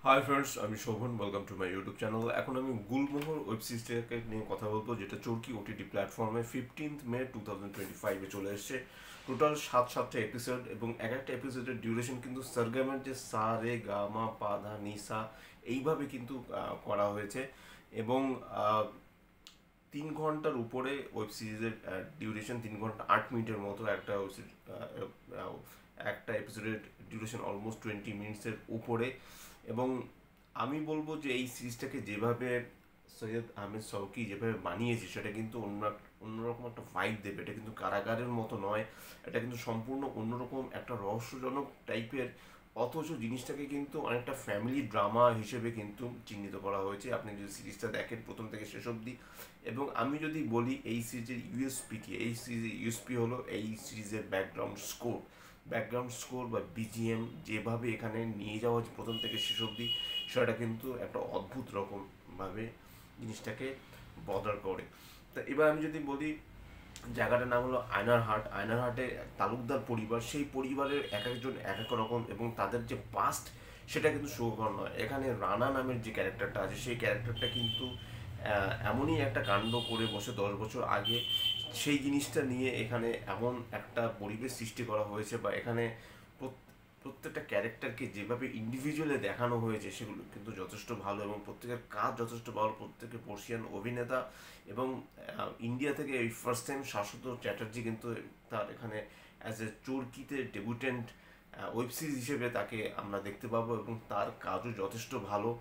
High friends, আমি Shovan. Welcome to my YouTube channel. এখন আমি গুলমোহর ওয়েব সিরিজটাকে নিয়ে কথা বলবো, যেটা চরকি ওটিটি প্ল্যাটফর্মে 15 মে 2025-এ চলে এসছে। টোটাল সাতটা এপিসোড, এবং এক একটা এপিসোডের ডিউরেশন কিন্তু সরগমের যে সা রে গা মা পা ধা নি সা এইভাবে কিন্তু করা হয়েছে। এবং 3 ঘন্টার উপরে ওয়েব সিরিজের ডিউরেশন, 3 ঘন্টা 8 মিনিটের মতো একটা ওয়েব সিরিজ। একটা এপিসোডের ডিউরেশন অলমোস্ট 20 মিনিটসের উপরে। এবং আমি বলবো যে এই সিরিজটাকে যেভাবে সৈয়দ আহমেদ শৌকি যেভাবে বানিয়েছে, সেটা কিন্তু অন্যরকম একটা ভাইব দেবে। এটা কিন্তু কারাগারের মতো নয়, এটা কিন্তু সম্পূর্ণ অন্যরকম একটা রহস্যজনক টাইপের, অথচ জিনিসটাকে কিন্তু অনেকটা ফ্যামিলি ড্রামা হিসেবে কিন্তু চিহ্নিত করা হয়েছে আপনি যদি সিরিজটা দেখেন প্রথম থেকে শেষ অবধি। এবং আমি যদি বলি এই সিরিজের ইউএসপি কি, এই সিরিজের ইউএসপি হলো এই সিরিজের ব্যাকগ্রাউন্ড স্কোর বা বিজিএম, যেভাবে এখানে নিয়ে যাওয়া হচ্ছে প্রথম থেকে শেষ অবধি, সেটা কিন্তু একটা অদ্ভুত রকমভাবে জিনিসটাকে বদল করে। তা এবার আমি যদি বলি, জায়গাটার নাম হলো আয়নারহাটে তালুকদার পরিবার, সেই পরিবারের এক একজন এক এক রকম, এবং তাদের যে পাস্ট সেটা কিন্তু সুখকর নয়। এখানে রানা নামের যে ক্যারেক্টারটা আছে, সেই ক্যারেক্টারটা কিন্তু এমনই একটা কাণ্ড করে বসে 10 বছর আগে। সেই জিনিসটা নিয়ে এখানে এমন একটা পরিবেশ সৃষ্টি করা হয়েছে, বা এখানে প্রত্যেকটা ক্যারেক্টারকে যেভাবে ইন্ডিভিজুয়ালি দেখানো হয়েছে সেগুলো কিন্তু যথেষ্ট ভালো, এবং প্রত্যেকের কাজ যথেষ্ট ভালো। প্রত্যেকের পার্সিয়ান অভিনেতা, এবং ইন্ডিয়া থেকে এই ফার্স্ট টাইম শাশ্বত চ্যাটার্জি কিন্তু তার এখানে অ্যাজ এ চরকিতে ডেবিউটেন্ট ওয়েব সিরিজ হিসেবে তাকে আমরা দেখতে পাবো, এবং তার কাজও যথেষ্ট ভালো।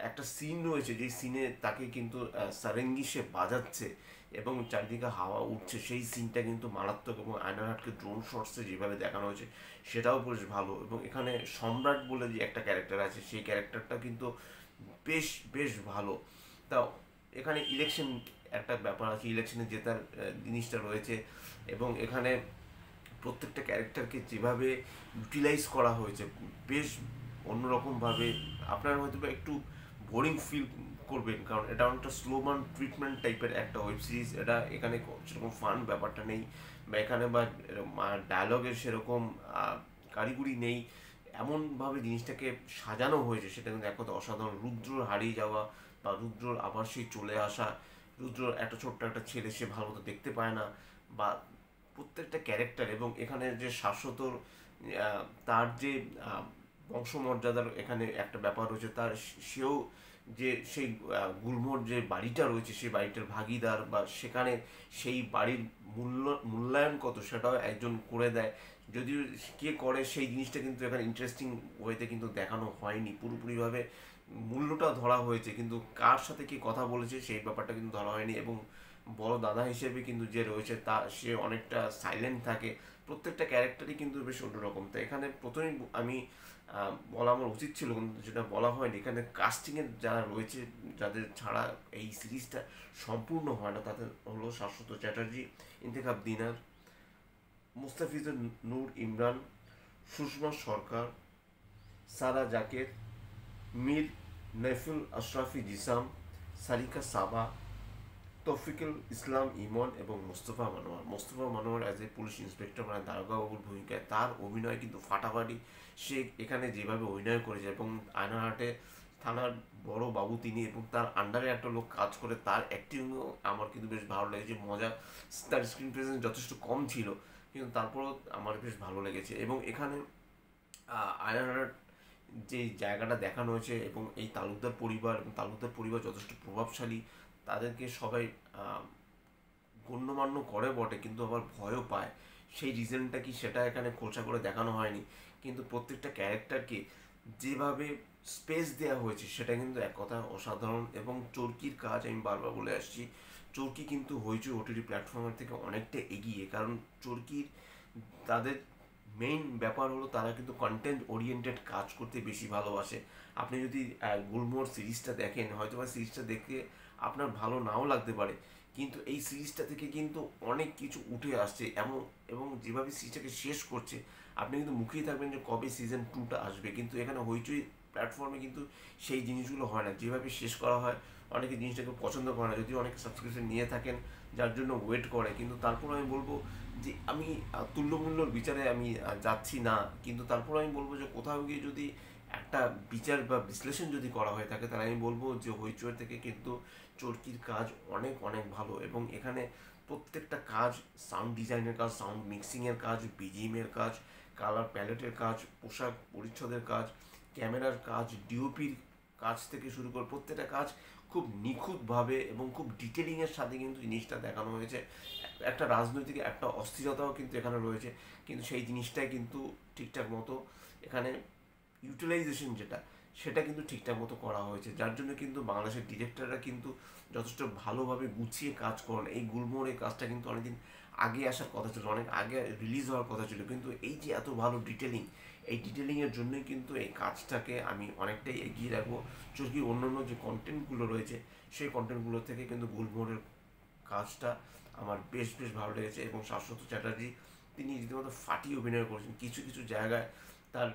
একটা সিন রয়েছে, যে সিনে তাকে কিন্তু সারেঙ্গি সে বাজাচ্ছে এবং চারিদিকে হাওয়া উঠছে, সেই সিনটা কিন্তু মারাত্মক। এবং আয়নারহাটকে ড্রোন শটসে যেভাবে দেখানো হয়েছে সেটাও বেশ ভালো। এবং এখানে সম্রাট বলে যে একটা ক্যারেক্টার আছে, সেই ক্যারেক্টারটা কিন্তু বেশ বেশ ভালো। তা এখানে ইলেকশন একটা ব্যাপার আছে, ইলেকশনে জেতার জিনিসটা রয়েছে। এবং এখানে প্রত্যেকটা ক্যারেক্টারকে যেভাবে ইউটিলাইজ করা হয়েছে বেশ অন্যরকমভাবে, আপনারা হয়তো বা একটু বোরিং ফিল করবেন, কারণ এটা অনেকটা স্লো বার্ন ট্রিটমেন্ট টাইপের একটা ওয়েব সিরিজ। এটা এখানে সেরকম ফান ব্যাপারটা নেই, বা এখানে বা ডায়লগের সেরকম কারিগরি নেই। এমনভাবে জিনিসটাকে সাজানো হয়েছে, সেটা কিন্তু এক কথা অসাধারণ। রুদ্রর হারিয়ে যাওয়া, বা রুদ্রর আবার সেই চলে আসা, রুদ্রর একটা ছোট্ট একটা ছেলে, সে ভালো মতো দেখতে পায় না, বা প্রত্যেকটা ক্যারেক্টার। এবং এখানে যে শাশ্বত তার যে বংশমর্যাদার এখানে একটা ব্যাপার রয়েছে, তার সেও যে সেই গুলমোর যে বাড়িটা রয়েছে, সেই বাড়িটার ভাগিদার, বা সেখানে সেই বাড়ির মূল্যায়ন কত সেটাও একজন করে দেয়। যদিও কে করে সেই জিনিসটা কিন্তু এখানে ইন্টারেস্টিং ওয়েতে কিন্তু দেখানো হয়নি পুরোপুরিভাবে। মূল্যটা ধরা হয়েছে, কিন্তু কার সাথে কি কথা বলেছে সেই ব্যাপারটা কিন্তু ধরা হয়নি। এবং বড় দাদা হিসেবে কিন্তু যে রয়েছে, তা সে অনেকটা সাইলেন্ট থাকে। প্রত্যেকটা ক্যারেক্টারই কিন্তু বেশ অন্যরকম। তো এখানে প্রথমেই আমি বলা আমার উচিত ছিল, কিন্তু যেটা বলা হয়নি, এখানে কাস্টিংয়ের যারা রয়েছে, যাদের ছাড়া এই সিরিজটা সম্পূর্ণ হয় না, তাদের হলো শাশ্বত চ্যাটার্জি, ইন্তেখাব দিনার, মুস্তাফিজুর নূর ইমরান, সুষমা সরকার, সারা জাকের, মীর নৈফুল আশরাফি জিসাম, সারিকা সাবা, তৌফিকুল ইসলাম ইমন, এবং Mostafa Manowar as a police inspector, মানে দারোগা বাবুর ভূমিকায় তার অভিনয় কিন্তু ফাটাফাটি। সে এখানে যেভাবে অভিনয় করেছে, এবং আয়নাহাটে থানার বড় বাবু তিনি, এবং তার আন্ডারে একটা লোক কাজ করে, তার অ্যাক্টিংও আমার কিন্তু বেশ ভালো লেগেছে। মজা, তার স্ক্রিন প্রেজেন্স যথেষ্ট কম ছিল, কিন্তু তারপরও আমার বেশ ভালো লেগেছে। এবং এখানে আয়নাহাট যে জায়গাটা দেখানো হয়েছে, এবং এই তালুকদার পরিবার যথেষ্ট প্রভাবশালী। তাদেরকে সবাই আহ, গণ্যমান্য করে বটে, কিন্তু আবার ভয়ও পায়। সেই রিজনটা কি সেটা এখানে খোঁচা করে দেখানো হয়নি, কিন্তু প্রত্যেকটা ক্যারেক্টারকে যেভাবে স্পেস দেওয়া হয়েছে সেটা কিন্তু এক কথা অসাধারণ। এবং চরকির কাজ আমি বারবার বলে আসছি, চরকি কিন্তু হইচই ওটিটি প্ল্যাটফর্মের থেকে অনেকটা এগিয়ে, কারণ চরকির তাদের মেইন ব্যাপার হলো তারা কিন্তু কন্টেন্ট ওরিয়েন্টেড কাজ করতে বেশি ভালোবাসে। আপনি যদি গুলমোর সিরিজটা দেখেন, হয়তো বা সিরিজটা দেখে আপনার ভালো নাও লাগতে পারে, কিন্তু এই সিরিজটা থেকে কিন্তু অনেক কিছু উঠে আসছে। এবং যেভাবে সিরিজটাকে শেষ করছে, আপনি কিন্তু মুখিয়ে থাকবেন যে কবে সিজন 2টা আসবে। কিন্তু এখানে হইচই প্ল্যাটফর্মে কিন্তু সেই জিনিসগুলো হয় না, যেভাবে শেষ করা হয় অনেকে জিনিসটাকে পছন্দ করে না, যদিও অনেকে সাবস্ক্রিপশন নিয়ে থাকেন যার জন্য ওয়েট করে। কিন্তু তারপর আমি বলবো যে আমি তুল্যমূল্যর বিচারে আমি যাচ্ছি না, কিন্তু তারপর আমি বলবো যে কোথাও গিয়ে যদি একটা বিচার বা বিশ্লেষণ যদি করা হয়ে থাকে, তাহলে আমি বলবো যে হইচই থেকে কিন্তু চরকির কাজ অনেক অনেক ভালো। এবং এখানে প্রত্যেকটা কাজ, সাউন্ড ডিজাইনের কাজ, সাউন্ড মিক্সিংয়ের কাজ, বিজিএমের কাজ, কালার প্যালেটের কাজ, পোশাক পরিচ্ছদের কাজ, ক্যামেরার কাজ, ডিওপির কাজ থেকে শুরু করে প্রত্যেকটা কাজ খুব নিখুঁতভাবে এবং খুব ডিটেলিংয়ের সাথে কিন্তু জিনিসটা দেখানো হয়েছে। একটা রাজনৈতিক একটা অস্থিরতাও কিন্তু এখানে রয়েছে, কিন্তু সেই জিনিসটাই কিন্তু ঠিকঠাক মতো এখানে ইউটিলাইজেশন যেটা, সেটা কিন্তু ঠিকঠাক মতো করা হয়েছে, যার জন্য কিন্তু বাংলাদেশের ডিরেক্টররা কিন্তু যথেষ্ট ভালোভাবে গুছিয়ে কাজ করেন। এই গুলমোহর এই কাজটা কিন্তু অনেকদিন আগে আসার কথা ছিল, অনেক আগে রিলিজ হওয়ার কথা ছিল, কিন্তু এই যে এত ভালো ডিটেলিং, এই ডিটেলিংয়ের জন্যই কিন্তু এই কাজটাকে আমি অনেকটাই এগিয়ে রাখবো। চরকি অন্যান্য যে কন্টেন্টগুলো রয়েছে সেই কন্টেন্টগুলো থেকে কিন্তু গুলমোহরের কাজটা আমার বেশ বেশ ভালো লেগেছে। এবং শাশ্বত চ্যাটার্জি তিনি রীতিমতো ফাটিয়ে অভিনয় করেছেন কিছু কিছু জায়গায়। তার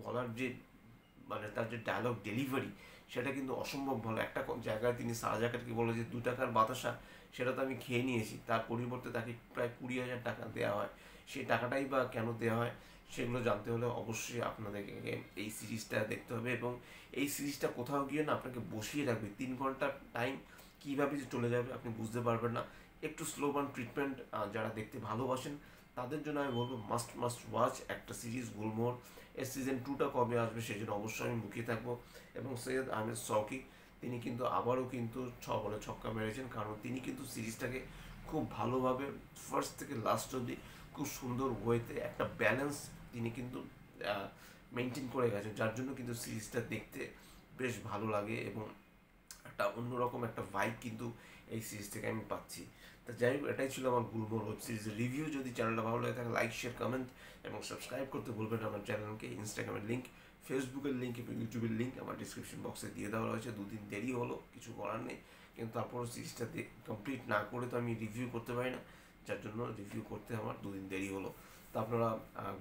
বলার যে মানে তার যে ডায়লগ ডেলিভারি, সেটা কিন্তু অসম্ভব ভালো। একটা জায়গায় তিনি সারাজাকারকে বলে যে 2 টাকার বাতাসা সেটা তো আমি খেয়ে নিয়েছি, তার পরিবর্তে তাকে প্রায় 20,000 টাকা দেওয়া হয়। সেই টাকাটাই বা কেন দেওয়া হয় সেগুলো জানতে হলে অবশ্যই আপনাদেরকে এই সিরিজটা দেখতে হবে। এবং এই সিরিজটা কোথাও গিয়ে না আপনাকে বসিয়ে রাখবে, 3 ঘন্টা টাইম কীভাবে যে চলে যাবে আপনি বুঝতে পারবেন না। একটু স্লো বার্ন ট্রিটমেন্ট যারা দেখতে ভালোবাসেন তাদের জন্য আমি বলবো মাস্ট মাস্ট ওয়াচ একটা সিরিজ গুলমোহর। এর সিজন 2টা কবে আসবে সেই জন্য অবশ্যই আমি মুখিয়ে থাকবো। এবং সৈয়দ আহমেদ শৌকি তিনি কিন্তু আবারও কিন্তু 6 বলে ছক্কা মেরেছেন, কারণ তিনি কিন্তু সিরিজটাকে খুব ভালোভাবে ফার্স্ট থেকে লাস্ট অবধি খুব সুন্দর ওয়েতে একটা ব্যালেন্স তিনি কিন্তু মেনটেন করে গেছেন, যার জন্য কিন্তু সিরিজটা দেখতে বেশ ভালো লাগে এবং একটা অন্যরকম একটা ভাইব কিন্তু এই সিরিজ থেকে আমি পাচ্ছি। তো যাই হোক, এটাই ছিল আমার গুলমোহর ওয়েব সিরিজের রিভিউ। যদি চ্যানেলটা ভালো লাগে থাকে লাইক শেয়ার কমেন্ট এবং সাবস্ক্রাইব করতে ভুলবেন না আমার চ্যানেলকে। ইনস্টাগ্রামের লিঙ্ক, ফেসবুকের লিঙ্ক এবং ইউটিউবের লিঙ্ক আমার ডিসক্রিপশন বক্সে দিয়ে দেওয়া রয়েছে। 2 দিন দেরি হলো, কিছু করার নেই, কিন্তু তারপরও সিরিজটা কমপ্লিট না করে তো আমি রিভিউ করতে পারি না, যার জন্য রিভিউ করতে আমার 2 দিন দেরি হলো। তো আপনারা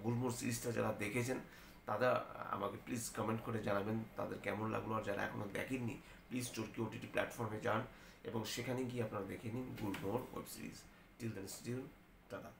গুলমোহর সিরিজটা যারা দেখেছেন তারা আমাকে প্লিজ কমেন্ট করে জানাবেন তাদের কেমন লাগলো। আর যারা এখনও দেখেননি প্লিজ চরকি ওটিটি প্ল্যাটফর্মে যান এবং সেখানে গিয়ে আপনারা দেখে নিন Gulmohar web series. Till then still tata.